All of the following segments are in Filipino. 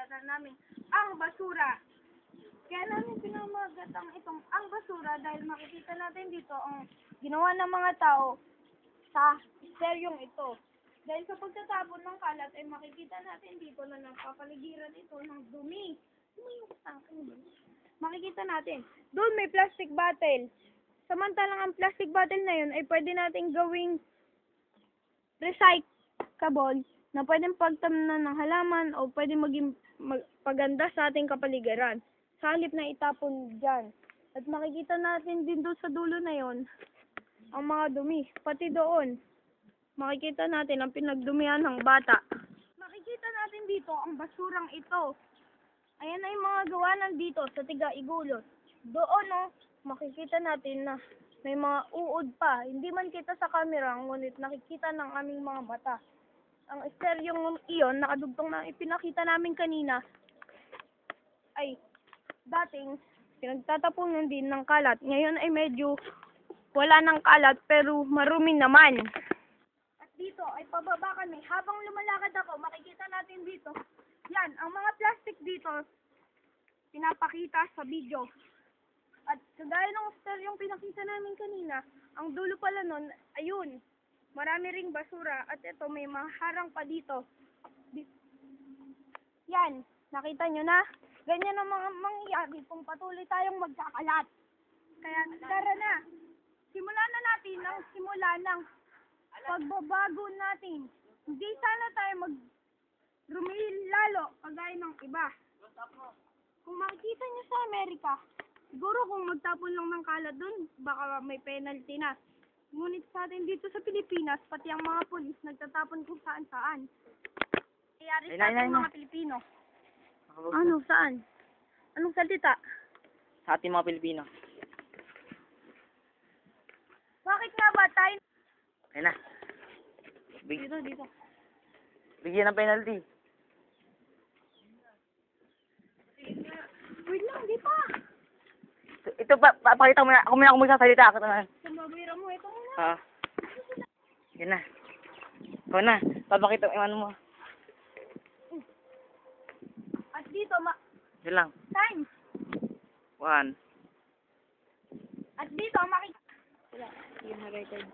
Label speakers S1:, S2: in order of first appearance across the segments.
S1: pinamamagatan namin ang basura. Kaya namin pinamamagatan ang basura dahil makikita natin dito ang ginawa ng mga tao sa steryong ito. Dahil sa pagtatapon ng kalat ay makikita natin dito na napapaligiran ito ng dumi. Makikita natin, doon may plastic bottle. Samantalang ang plastic bottle na yun ay pwede nating gawing recyclable na pwedeng pagtamnan ng halaman o pwede maging paganda sa ating kapaligiran. Sa halip na itapon dyan. At makikita natin din doon sa dulo na yon ang mga dumi. Pati doon, makikita natin ang pinagdumihan ng bata. Makikita natin dito ang basurang ito. Ayan ay mga gawa dito sa Tiga-Igulot. Doon, makikita natin na may mga uod pa. Hindi man kita sa camera, ngunit nakikita ng aming mga mata. Ang steryong iyon, nakadugtong na ipinakita namin kanina, ay dating pinagtatapunan din ng kalat. Ngayon ay medyo wala ng kalat pero marumi naman. At dito ay pababa kami. Habang lumalakad ako, makikita natin dito. Yan, ang mga plastic dito, pinapakita sa video. At kagaya ng steryong pinakita namin kanina, ang dulo pala nun, ayun, marami ring basura. At ito, may maharang pa dito. Yan, nakita nyo na? Ganyan ang mga mangyayari kung patuloy tayong magkakalat. Kaya tara na, simulan na natin ang simula ng pagbabago natin. Hindi sana tayo rumihil lalo kagaya ng iba. Kung makikita nyo sa Amerika, siguro kung magtapon lang ng kalat dun, baka may penalty na. Ngunit sa atin dito sa Pilipinas, pati ang mga pulis nagtatapon kung saan-saan. Kayari sa ating mga Pilipino. Ano? Saan? Anong salita?
S2: Sa ating mga Pilipino.
S1: Bakit nga ba tayo?
S2: Ayun na.
S1: Dito.
S2: Bigyan ng penalty.
S1: Wait lang, di pa.
S2: Ito, pakita mo na. Ako muna magsasalita. Ako naman.
S1: Sumabira mo, ito muna.
S2: Yun na. Ikaw na. Papakita mo yung ano mo.
S1: At dito,
S2: Yun lang.
S1: time.
S2: 1.
S1: At dito, wala, yun na record.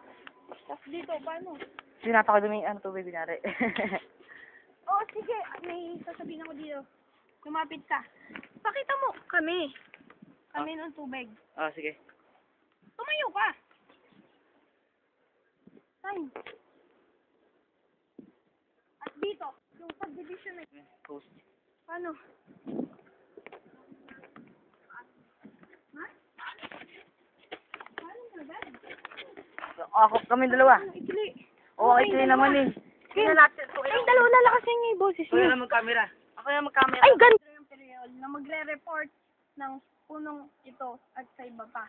S1: Tapos dito, paano?
S2: Kasi napakadumi tubig kunyari.
S1: Oo, sige. May sasabihin ako dito. Lumapit ka. Pakita mo kami. Kami ng tubig.
S2: Sige.
S1: Tumayo ka. Time. At dito, yung subdivision na
S2: Post.
S1: paano? Ha? Paano na ba?
S2: Ako, kami dalawa.
S1: Ikli.
S2: Oo, ikli naman eh.
S1: Kaya natin ito. Ay, dalawa na lang kasi yung boses
S2: Ako
S1: niya.
S2: na mag-camera. Ako na mag-camera.
S1: Ay, ganito yung period na magre-report ng punong ito at sa iba pa.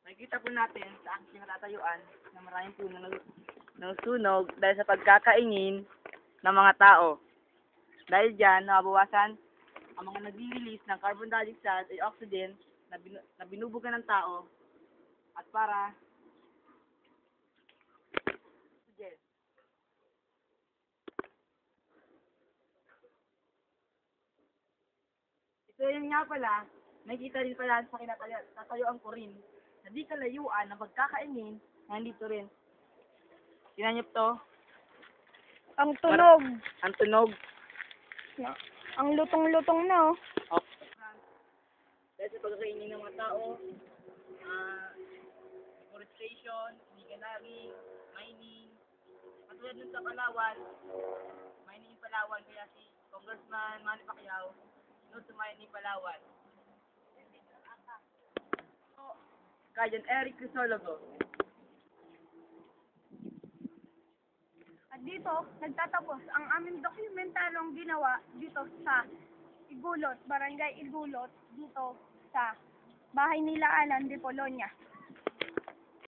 S2: Nakikita po natin sa aking natatayuan na maraming puno nasunog dahil sa pagkakaingin ng mga tao. Dahil dyan, nabawasan ang mga nag-release ng carbon dioxide at oxygen na binubuga ng tao at para oxygen. Ito yun nga pala, nakikita rin pala sa kinatayuan ko rin na di kalayuan ng pagkakaingin na nandito rin. Tingnan niyo to.
S1: Ang tunog.
S2: Ang tunog.
S1: Ang lutong-lutong na, oh.
S2: Dahil sa pagkakaingin ng mga tao, deforestation, illegal mining, katulad nun sa Palawan, mining in Palawan, kaya si Congressman Manny Pacquiao, sinunod sa mining in Palawan. Kayan Eric Crisologo.
S1: At dito, nagtatapos ang aming dokumentarong ginawa dito sa Igulot, Barangay Igulot, dito sa bahay nila Alan de Polonia.